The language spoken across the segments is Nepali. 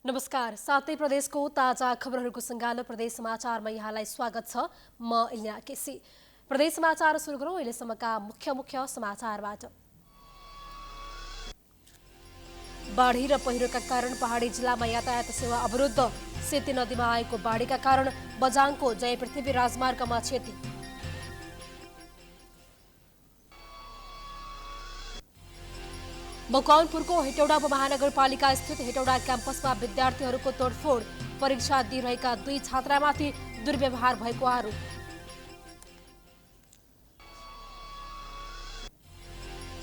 नमस्कार। सातै प्रदेशको ताजा खबरहरूको सङ्गालो प्रदेश समाचारमा यहाँलाई स्वागत छ। म इल्या केसी। प्रदेश समाचार सुरु गरौँ अहिलेसम्मका मुख्य समाचारबाट। बाढी र पहिरोका कारण पहाडी जिल्लामा यातायात सेवा अवरुद्ध। सेती नदीमा आएको बाढीका कारण बझाङको जय पृथ्वी राजमार्गमा क्षति। मकवानपुरको हेटौडा उपमहानगरपालिका स्थित हेटौडा क्याम्पसमा विद्यार्थीहरूको तोडफोड। परीक्षा दिइरहेका 2 छात्रामाथि दुर्व्यवहार भएको आरोप।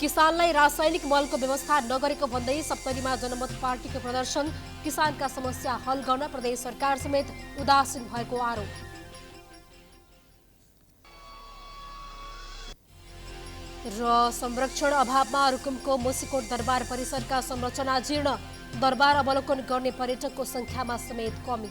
किसानलाई रासायनिक मलको व्यवस्था नगरेको भन्दै सप्तरीमा जनमत पार्टीको प्रदर्शन। किसानका समस्या हल गर्न प्रदेश सरकार समेत उदासीन भएको आरोप। र संरक्षण अभावमा रुकुमको मुसिकोट दरबार परिसरका संरचना जीर्ण। दरबार अवलोकन गर्ने पर्यटकको संख्यामा समेत कमी।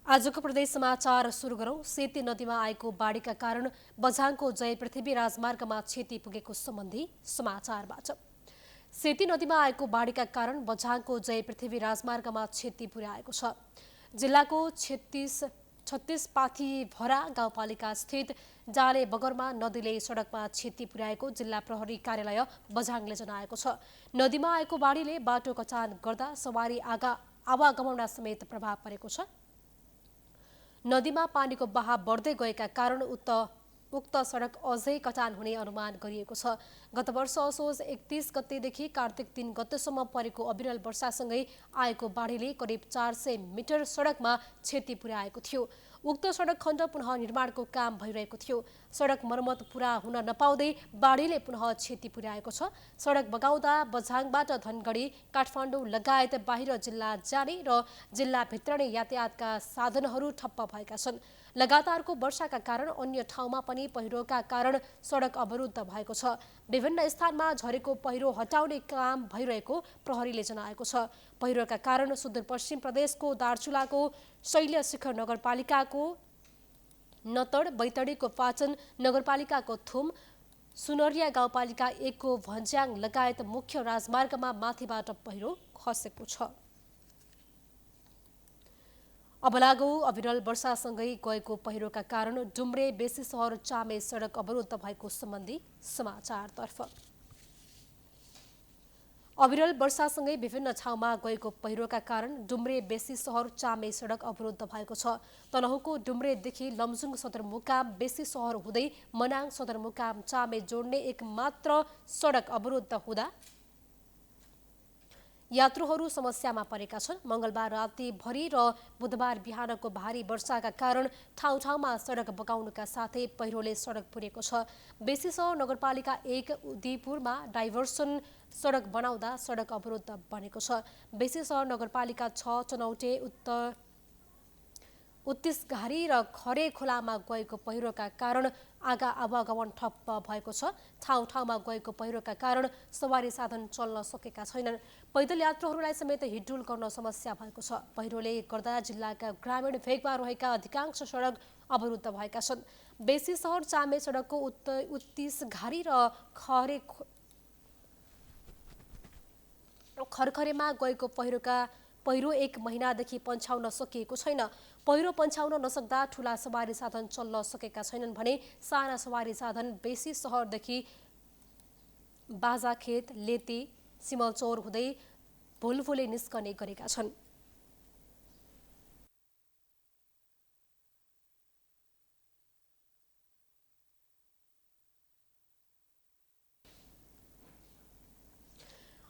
आजको प्रदेश समाचार सुरु गरौँ। सेती नदीमा आएको बाढीका कारण बझाङको जय पृथ्वी राजमार्गमा क्षति पुगेको सम्बन्धी समाचारबाट। सेती नदीमा आएको बाढीका कारण बझाङको जय पृथ्वी राजमार्गमा क्षति पुर्याएको छ। जिल्लाको 36 पाथीभरा गाउँपालिका स्थित जाले बगरमा नदीले सडकमा क्षति पुर्याएको जिल्ला प्रहरी कार्यालय बझाङले जनाएको छ। नदीमा आएको बाढीले बाटो कटान गर्दा सवारी आवागमनमा समेत प्रभाव परेको छ। नदीमा पानीको बहाव बढ्दै गएका कारण उक्त सडक अझै कटान हुने अनुमान गरिएको छ। गत वर्ष असोज 31 गतेदेखि कार्तिक 3 गतेसम्म परेको अविरल वर्षासँगै आएको बाढीले करिब 400 मिटर सडकमा क्षति पुर्याएको थियो। उक्त सडक खण्ड पुनः निर्माणको काम भइरहेको थियो। सडक मर्मत पूरा हुन नपाउँदै बाढीले पुनः क्षति पुर्याएको छ। सडक बगाउँदा बझाङबाट धनगढी, काठमाडौँ लगायत बाहिर जिल्ला जाने र जिल्लाभित्र नै यातायातका साधनहरू ठप्प भएका छन्। लगातारको वर्षाका कारण अन्य ठाउँमा पनि पहिरोका कारण सडक अवरुद्ध भएको छ। विभिन्न स्थानमा झरेको पहिरो हटाउने काम भइरहेको प्रहरीले जनाएको छ। पहिरोका कारण सुदूरपश्चिम प्रदेशको दार्चुलाको शैल्य शिखर नगरपालिकाको नतड, बैतडीको पाटन नगरपालिकाको थुम, सुनरिया गाउँपालिका 1 को भन्ज्याङ लगायत मुख्य राजमार्गमा माथिबाट पहिरो खसेको छ। अब लागौ अविरल वर्षासँगै गएको पहिरोका कारण डुम्रे बेसी सहर चामे सडक अवरुद्ध भएको सम्बन्धी समाचारतर्फ। अविरल वर्षासँगै विभिन्न ठाउँमा गएको पहिरोका कारण डुम्रे बेसी सहर चामे सडक अवरुद्ध भएको छ। तनहुँको डुम्रेदेखि लमजुङ सदरमुकाम बेसी सहर हुँदै मनाङ सदरमुकाम चामे जोड्ने एक मात्र सडक अवरुद्ध हुँदा यात्रुहरू समस्यामा परेका छन्। मंगलबार रातिभरि र बुधबार बिहानको भारी वर्षाका कारण ठाउँ ठाउँमा सडक बगाउनुका साथै पहिरोले सडक पुरेको छ। बेसी सहर नगरपालिका 1 उदयपुरमा डाइभर्सन सडक बनाउँदा सडक अवरुद्ध बनेको छ। बेसी सहर नगरपालिका 6 चनौटे, उत्तिसघारी र खरे खोलामा गएको पहिरोका कारण आवागमन ठप्प भएको छ। ठाउँ ठाउँमा गएको पहिरोका कारण सवारी साधन चल्न सकेका छैनन्। पैदल यात्रुहरूलाई समेत हिडडुल गर्न समस्या भएको छ। पहिरोले गर्दा जिल्लाका ग्रामीण भेगमा रहेका अधिकांश सडक अवरुद्ध भएका छन्। बेसी सहर चामे सडकको उत्तिसघारी र खरखरेमा गएको पहिरो 1 महिनादेखि पन्छाउन सकिएको छैन। पहिरो पन्छाउन नसक्दा ठूला सवारी साधन चल्न सकेका छैनन् भने साना सवारी साधन बेसी सहरदेखि बाजाखेत, लेती, सिमलचौर हुँदै भुलभुले निस्कने गरेका छन्।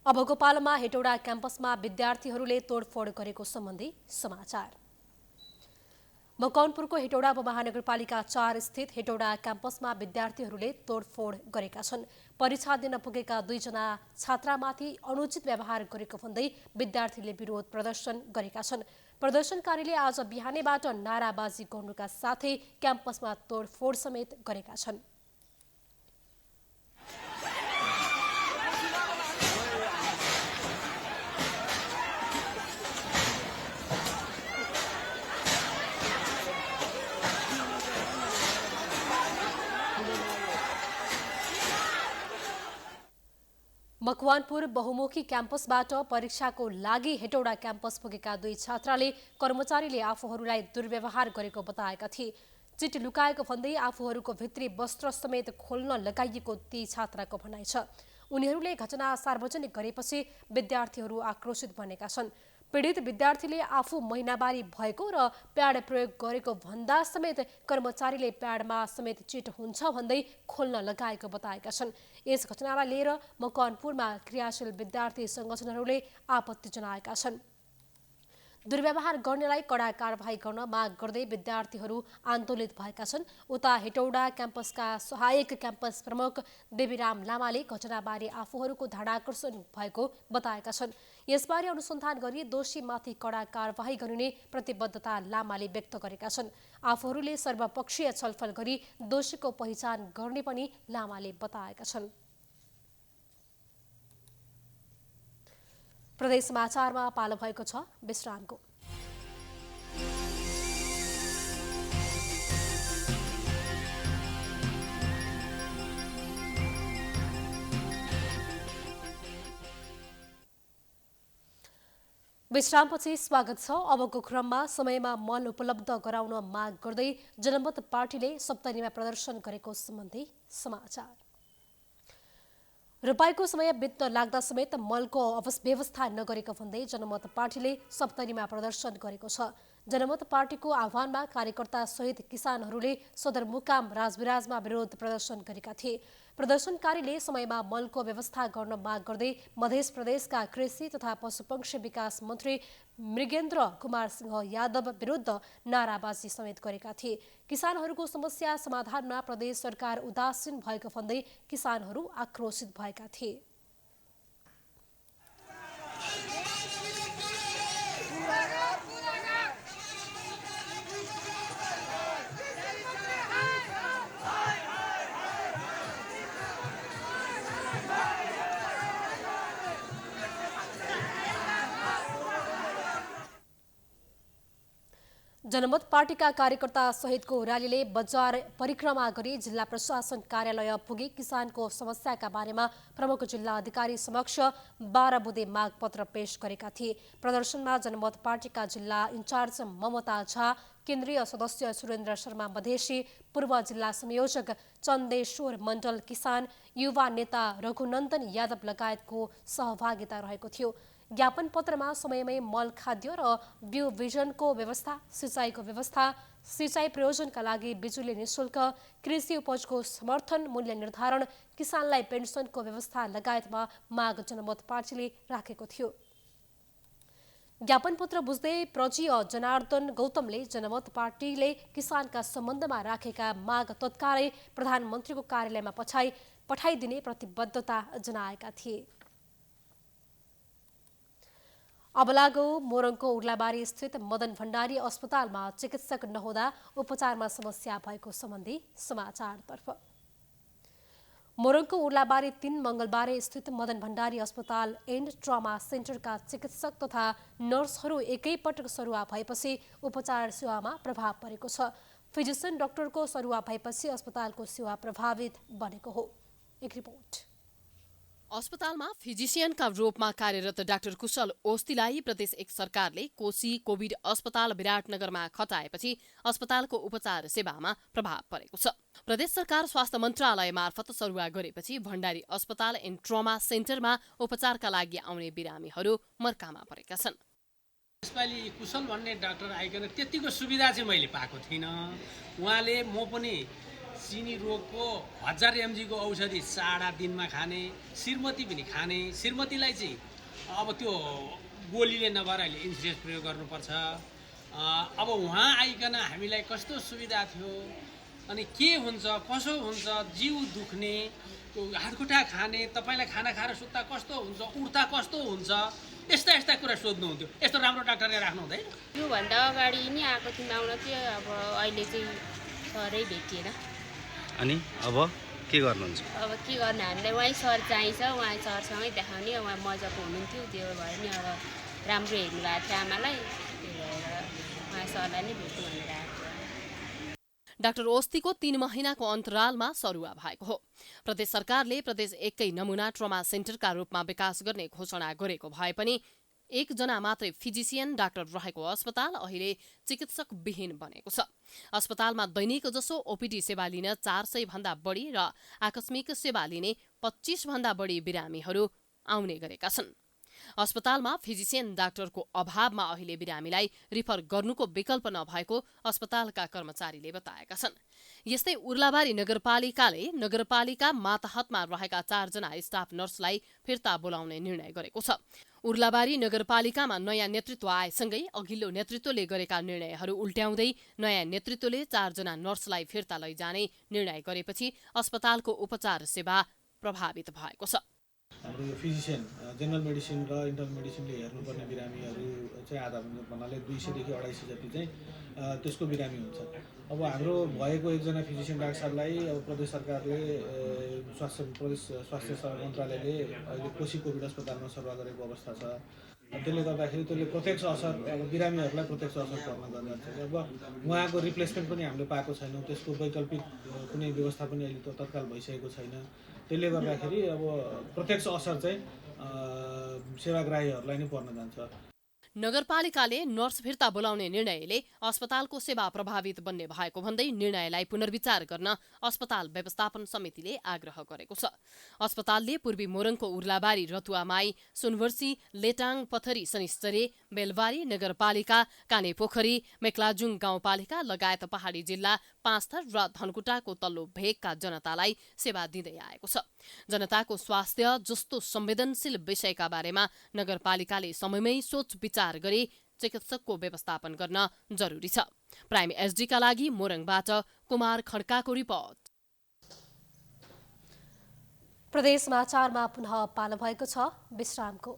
अब गोपालमा हेटौडा क्याम्पसमा विद्यार्थीहरूले तोडफोड गरेको सम्बन्धी समाचार। मकवानपुरको हेटौडा उपमहानगरपालिका 4 स्थित हेटौडा क्याम्पसमा विद्यार्थीहरूले तोडफोड गरेका छन्। परीक्षा दिन पुगेका 2 जना छात्रामाथि अनुचित व्यवहार गरेको भन्दै विद्यार्थीले विरोध प्रदर्शन गरेका छन्। प्रदर्शनकारीले आज बिहानैबाट नाराबाजी गर्नुका साथै क्याम्पसमा तोडफोड समेत गरेका छन्। मकवानपुर बहुमुखी क्याम्पसबाट परीक्षाको लागि हेटौडा क्याम्पस पुगेका 2 छात्राले कर्मचारीले आफूहरूलाई दुर्व्यवहार गरेको बताएका थिए। चिट लुकाएको भन्दै आफूहरूको भित्री वस्त्र समेत खोल्न लगाइएको ती छात्राको भनाइ छ। उनीहरूले घटना सार्वजनिक गरेपछि विद्यार्थीहरू आक्रोशित बनेका छन्। पीडित विद्यार्थीले आफू महिनावारी भएको र प्याड प्रयोग गरेको भन्दा समेत कर्मचारीले प्याडमा समेत चिट हुन्छ भन्दै खोल्न लगाएको बताएका छन्। यस घटनालाई लिएर मकवानपुरमा क्रियाशील विद्यार्थी संगठनहरूले आपत्ति जनाएका छन्। दुर्व्यवहार गर्नेलाई कडा कारबाही गर्न माग गर्दै विद्यार्थीहरू आन्दोलित भएका छन्। उता हेटौडा क्याम्पसका सहायक क्याम्पस प्रमुख देवीराम लामाले घटनाबारे आफूहरूको ध्यानाकर्षण भएको बताएका छन्। यसबारे अनुसन्धान गरी दोषीमाथि कडा कारबाही गरिने प्रतिबद्धता लामाले व्यक्त गरेका छन्। आफूहरूले सर्वपक्षीय छलफल गरी दोषीको पहिचान गर्ने पनि लामाले बताएका छन्। प्रदेश समाचारमा पालो भएको छ विश्रामको। विश्रामपछि स्वागत छ। अबको क्रममा समयमा मल उपलब्ध गराउन माग गर्दै जनमत पार्टीले सप्तरीमा प्रदर्शन गरेको सम्बन्धी समाचार। रोपाईको समय बित्न लाग्दा समेत मलको व्यवस्था नगरेको भन्दै जनमत पार्टीले सप्तरीमा प्रदर्शन गरेको छ। जनमत पार्टीको आह्वानमा कार्यकर्ता सहित किसानहरूले सदरमुकाम राजविराजमा विरोध प्रदर्शन गरेका थिए। प्रदर्शनकारीले समयमा मलको व्यवस्था गर्न माग गर्दै मध्य प्रदेशका कृषि तथा पशुपक्षी विकास मन्त्री मृगेन्द्र कुमार सिंह यादव विरुद्ध नाराबाजी समेत गरेका थिए। किसानहरूको समस्या समाधानमा प्रदेश सरकार उदासीन भएको भन्दै किसानहरू आक्रोशित भएका थिए। जनमत पार्टीका कार्यकर्ता सहितको र्यालीले बजार परिक्रमा गरी जिल्ला प्रशासन कार्यालय पुगी किसानको समस्याका बारेमा प्रमुख जिल्ला अधिकारी समक्ष 12 बुँदे माग पत्र पेश गरेका थिए। प्रदर्शनमा जनमत पार्टीका जिल्ला इन्चार्ज ममता झा, केन्द्रीय सदस्य सुरेन्द्र शर्मा मधेसी, पूर्व जिल्ला संयोजक चन्देश्वर मण्डल किसान, युवा नेता रघुनन्दन यादव लगायतको सहभागिता रहेको थियो। ज्ञापन पत्रमा समयमै मल, खाद्य र बिउ बिजनको व्यवस्था, सिँचाइको व्यवस्था, सिँचाइ प्रयोजनका लागि बिजुली निशुल्क, कृषि उपजको समर्थन मूल्य निर्धारण, किसानलाई पेन्सनको व्यवस्था लगायतमा माग जनमत पार्टीले राखेको थियो। ज्ञापन पत्र बुझ्दै प्रजीय जनार्दन गौतमले जनमत पार्टीले किसानका सम्बन्धमा राखेका माग तत्कालै प्रधानमन्त्रीको कार्यालयमा पठाइदिने प्रतिबद्धता जनाएका थिए। अब लागौ मोरङको उर्लाबारी स्थित मदन भण्डारी अस्पतालमा चिकित्सक नहुँदा उपचारमा समस्या भएको सम्बन्धी समाचारतर्फ। मोरङको उर्लाबारी 3 मंगलबारे स्थित मदन भण्डारी अस्पताल एन्ड ट्रमा सेन्टरका चिकित्सक तथा नर्सहरू एकैपटक सरुवा भएपछि उपचार सेवामा प्रभाव परेको छ। फिजिसियन डाक्टरको सरुवा भएपछि अस्पतालको सेवा प्रभावित बनेको हो। एक रिपोर्ट। अस्पतालमा फिजिसियनका रूपमा कार्यरत डाक्टर कुशल ओस्तीलाई प्रदेश 1 सरकारले कोशी कोभिड अस्पताल विराटनगरमा खटाएपछि अस्पतालको उपचार सेवामा प्रभाव परेको छ। प्रदेश सरकार स्वास्थ्य मन्त्रालय मार्फत सरुवा गरेपछि भण्डारी अस्पताल एन्ड ट्रमा सेन्टरमा उपचारका लागि आउने बिरामीहरू मर्कामा परेका छन्। यसपालि कुशल भन्ने डाक्टर आइकन त्यतिको सुविधा चाहिँ मैले पाएको थिइनँ। उहाँले म पनि चिनी रोगको 1000 mg को औषधि 4 दिनमा खाने, श्रीमती पनि खाने। श्रीमतीलाई चाहिँ अब त्यो गोलीले नभएर अहिले इन्सुरेन्स प्रयोग गर्नुपर्छ। अब उहाँ आइकन हामीलाई कस्तो सुविधा थियो, अनि के हुन्छ कसो हुन्छ, जिउ दुख्ने, हातखुट्टा खाने, तपाईँलाई खाना खाएर सुत्दा कस्तो हुन्छ, उठ्दा कस्तो हुन्छ, यस्ता कुरा सोध्नुहुन्थ्यो। यस्तो राम्रो डाक्टरले राख्नु हुँदैन। योभन्दा अगाडि नि आएको थियौँ, आउन चाहिँ अब अहिले चाहिँ सरै भेटिएन। अनि अब के गर्नुहुन्छ? अब के गर्ने, हामीलाई उहाँ सर चाहिन्छ, उहाँ सरसँगै देखाउने। उहाँ मजाको हुनुहुन्थ्यो, त्यो भएर नि अब राम्रो हेर्नु भएको थियो आमालाई, त्यही भएर उहाँ सरलाई नै भेट्नु भनेर आएको। डाक्टर ओस्तीको 3 महिनाको अन्तरालमा सरुवा भएको हो। प्रदेश सरकारले प्रदेश 1कै नमूना ट्रमा सेन्टरका रूपमा विकास गर्ने घोषणा गरेको भए पनि 1 जना मात्रै फिजिसियन डाक्टर रहेको अस्पताल अहिले चिकित्सक विहीन बनेको छ। अस्पतालमा दैनिक जसो ओपीडी सेवा लिन 400 भन्दा बढी र आकस्मिक सेवा लिने 25 भन्दा बढी बिरामीहरू आउने गरेका छन्। अस्पतालमा फिजिसियन डाक्टरको अभावमा अहिले बिरामीलाई रिफर गर्नुको विकल्प नभएको अस्पतालका कर्मचारीले बताएका छन्। यस्तै उर्लाबारी नगरपालिकाले नगरपालिका मातहतमा रहेका 4 जना स्टाफ नर्सलाई फिर्ता बोलाउने निर्णय गरेको छ। उर्लाबारी नगरपालिकामा नयाँ नेतृत्व आएसँगै अघिल्लो नेतृत्वले गरेका निर्णयहरू उल्ट्याउँदै नयाँ नेतृत्वले 4 जना नर्सलाई फिर्ता लैजाने निर्णय गरेपछि अस्पतालको उपचार सेवा प्रभावित भएको छ। हाम्रो यो फिजिसियन जेनरल मेडिसिन र इन्टरनल मेडिसिनले हेर्नुपर्ने बिरामीहरू चाहिँ आधा भन्नाले 200 देखि 250 जति चाहिँ त्यसको बिरामी हुन्छ। अब हाम्रो भएको 1 जना फिजिसियन डाक्टर साहबलाई अब प्रदेश सरकारले प्रदेश स्वास्थ्य मन्त्रालयले अहिले कोशी कोभिड अस्पतालमा सरुवा गरेको अवस्था छ। त्यसले गर्दाखेरि त्यसले प्रत्यक्ष असर अब बिरामीहरूलाई प्रत्यक्ष असर पर्न जान्छ। अब उहाँको रिप्लेसमेन्ट पनि हामीले पाएको छैनौँ, त्यसको वैकल्पिक कुनै व्यवस्था पनि अहिले तत्काल भइसकेको छैन। त्यसले गर्दाखेरि अब प्रत्यक्ष असर चाहिँ सेवाग्राहीहरूलाई नै पर्न जान्छ। नगरपालिकाले नर्स फिर्ता बोलाउने निर्णयले अस्पतालको सेवा प्रभावित बन्ने भएको भन्दै निर्णयलाई पुनर्विचार गर्न अस्पताल व्यवस्थापन समितिले आग्रह गरेको छ। अस्पतालले पूर्वी मोरङको उर्लाबारी, रतुवामाई, सुनवर्सी, लेटाङ, पथरी, शनिश्चरी, बेलबारी नगरपालिका, कानेपोखरी, मेक्लाजुङ गाउँपालिका लगायत पहाडी जिल्ला 5 थर र धनकुटाको तल्लो भेगका जनतालाई सेवा दिँदै आएको छ। जनताको स्वास्थ्य जस्तो संवेदनशील विषयका बारेमा नगरपालिकाले समयमै सोच विचार गरी चिकित्सकको व्यवस्थापन गर्न जरुरी छ। प्राइम एसडीका लागि मोरङबाट कुमार खड्काको रिपोर्ट। प्रदेश समाचारमा पुनः पालो भएको छ विश्रामको।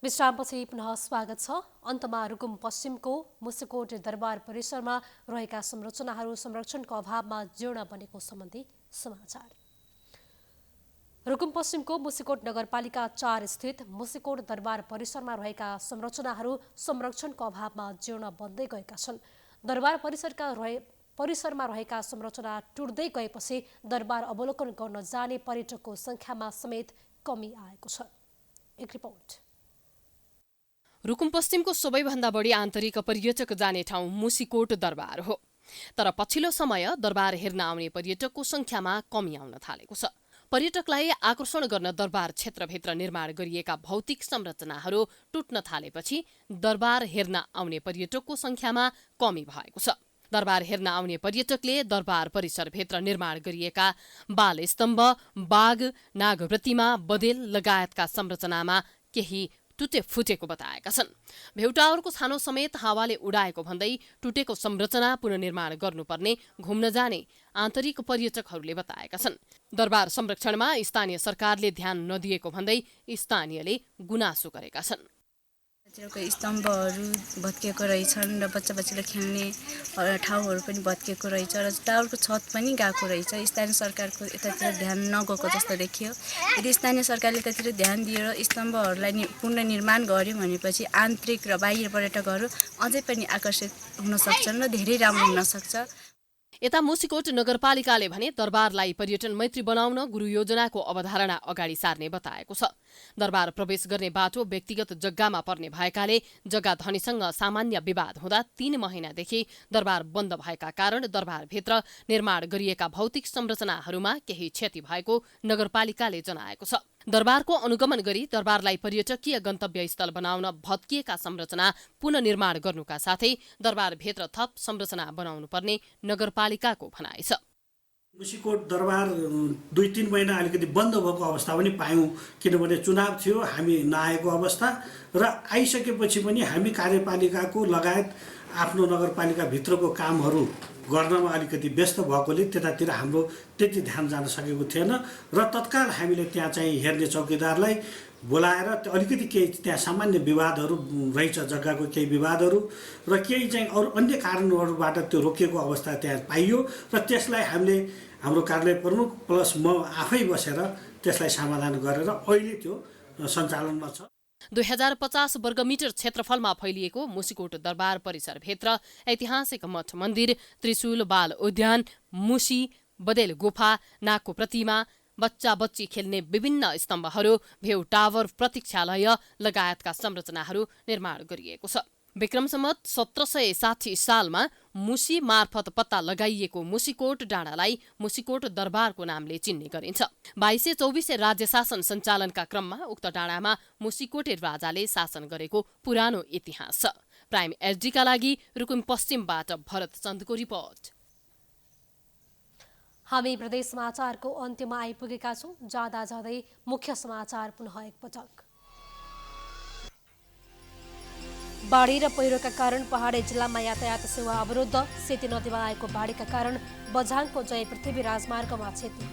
विश्रामपछि पुनः स्वागत छ। अन्तमा रुकुम पश्चिमको मुसिकोट दरबार परिसरमा रहेका संरचनाहरू संरक्षणको अभावमा जीर्ण बनेको सम्बन्धी समाचार। रुकुम पश्चिमको मुसिकोट नगरपालिका 4 स्थित मुसिकोट दरबार परिसरमा रहेका संरचनाहरू संरक्षणको अभावमा जीर्ण बन्दै गएका छन्। दरबार परिसरमा रहेका संरचना टुट्दै गएपछि दरबार अवलोकन गर्न जाने पर्यटकको संख्यामा समेत कमी आएको छ। एक रिपोर्ट। रुकुम पश्चिमको सबैभन्दा बढी आन्तरिक पर्यटक जाने ठाउँ मुसिकोट दरबार हो। तर पछिल्लो समय दरबार हेर्न आउने पर्यटकको संख्यामा कमी आउन थालेको छ। पर्यटकलाई आकर्षण गर्न दरबार क्षेत्रभित्र निर्माण गरिएका भौतिक संरचनाहरू टुट्न थालेपछि दरबार हेर्न आउने पर्यटकको संख्यामा कमी भएको छ। दरबार हेर्न आउने पर्यटकले दरबार परिसरभित्र निर्माण गरिएका बालस्तम्भ, बाघ, नागप्रतिमा, बदेल लगायतका संरचनामा केही टुटे फुटेको बताएका छन्। भेउटावरको छानो समेत हावाले उडाएको भन्दै टुटेको संरचना पुनर्निर्माण गर्नुपर्ने घुम्न जाने आन्तरिक पर्यटकहरूले बताएका छन्। दरबार संरक्षणमा स्थानीय सरकारले ध्यान नदिएको भन्दै स्थानीयले गुनासो गरेका छन्। स्तम्भहरू भत्किएको रहेछन् र बच्चाले खेल्ने ठाउँहरू पनि भत्किएको रहेछ र टावरको छत पनि गएको रहेछ। स्थानीय सरकारको यतातिर ध्यान नगएको जस्तो देखियो। यदि स्थानीय सरकारले यतातिर ध्यान दिएर स्तम्भहरूलाई पुनर्निर्माण गर्यो भनेपछि आन्तरिक र बाह्य पर्यटकहरू अझै पनि आकर्षित हुन सक्छन् र धेरै राम्रो हुन सक्छ। यता मुसिकोट नगरपालिकाले भने दरबारलाई पर्यटन मैत्री बनाउन गुरु योजनाको अवधारणा अगाडि सार्ने बताएको छ। दरबार प्रवेश गर्ने बाटो व्यक्तिगत जग्गामा पर्ने भएकाले जग्गा धनीसँग सामान्य विवाद हुँदा 3 महिनादेखि दरबार बन्द भएका कारण दरबारभित्र निर्माण गरिएका भौतिक संरचनाहरूमा केही क्षति भएको नगरपालिकाले जनाएको छ। दरबारको अनुगमन गरी दरबारलाई पर्यटकीय गन्तव्य स्थल बनाउन भत्किएका संरचना पुनर्निर्माण गर्नुका साथै दरबारभित्र थप संरचना बनाउनु पर्ने नगरपालिकाको भनाइ छ। मुसिकोट दरबार 2-3 महिना अलिकति बन्द भएको अवस्था पनि पायौँ, किनभने चुनाव थियो, हामी नआएको अवस्था र आइसकेपछि पनि हामी कार्यपालिकाको लगायत आफ्नो नगरपालिकाभित्रको कामहरू गर्नमा अलिकति व्यस्त भएकोले त्यतातिर हाम्रो त्यति ध्यान जान सकेको थिएन र तत्काल हामीले त्यहाँ चाहिँ हेर्ने चौकीदारलाई बोलाएर अलिकति केही त्यहाँ सामान्य विवादहरू रहेछ, जग्गाको केही विवादहरू र केही चाहिँ अरू अन्य कारणहरूबाट त्यो रोकिएको अवस्था त्यहाँ पाइयो र त्यसलाई हामीले हाम्रो कार्यालय प्रमुख प्लस म आफै बसेर त्यसलाई समाधान गरेर अहिले त्यो सञ्चालनमा छ। 2050 वर्गमिटर क्षेत्रफलमा फैलिएको मुसिकोट दरबार परिसरभित्र ऐतिहासिक मठ मन्दिर, त्रिशूल बाल उद्यान, मुसी, बदेल गुफा, नागको प्रतिमा, बच्चा बच्ची खेल्ने विभिन्न स्तम्भहरू, भेउ टावर, प्रतीक्षालय लगायतका संरचनाहरू निर्माण गरिएको छ। विक्रम सम्वत 1760 सालमा मुसी मार्फत पत्ता लगाइएको मुसिकोट डाँडालाई मुसिकोट दरबारको नामले चिन्ने गरिन्छ। 2224 राज्य शासन सञ्चालनका क्रममा उक्त डाँडामा मुसिकोटे राजाले शासन गरेको पुरानो इतिहास छ। प्राइम एचडीका लागि रुकुम पश्चिमबाट भरत चन्दको रिपोर्ट। हामी प्रदेश समाचारको अन्त्यमा आइपुगेका छौं। जाँदा जाँदै मुख्य समाचार पुनः एकपटक। बाढी र पहिरोका कारण पहाडी जिल्लामा यातायात सेवा अवरुद्ध। सेती नदीमा आएको बाढीका कारण बझाङको जय पृथ्वी राजमार्गमा क्षति।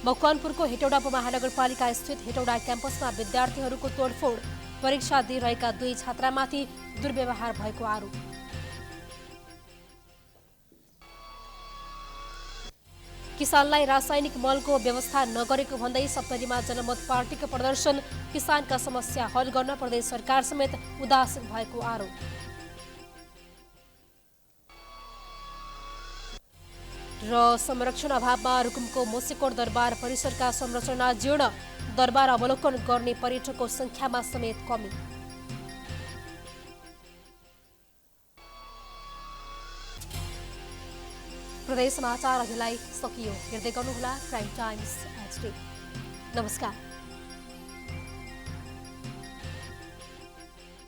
मकवानपुरको हेटौडा उपमहानगरपालिका स्थित हेटौडा क्याम्पसमा विद्यार्थीहरूको तोडफोड। परीक्षा दिइरहेका 2 छात्रामाथि दुर्व्यवहार भएको आरोप। किसानलाई रासायनिक मलको व्यवस्था नगरेको भन्दै सप्तरीमा जनमत पार्टीको प्रदर्शन। किसानका समस्या हल गर्न प्रदेश सरकार समेत उदासीन भएको आरोप। र संरक्षण अभावमा रुकुमको मुसिकोट दरबार परिसरका संरचना जीर्ण। दरबार अवलोकन गर्ने पर्यटकको संख्यामा समेत कमी। प्रदेश समाचार अहिलेलाई सकियो। हेर्दै गर्नुहोला प्राइम टाइम्स एचडी। नमस्कार।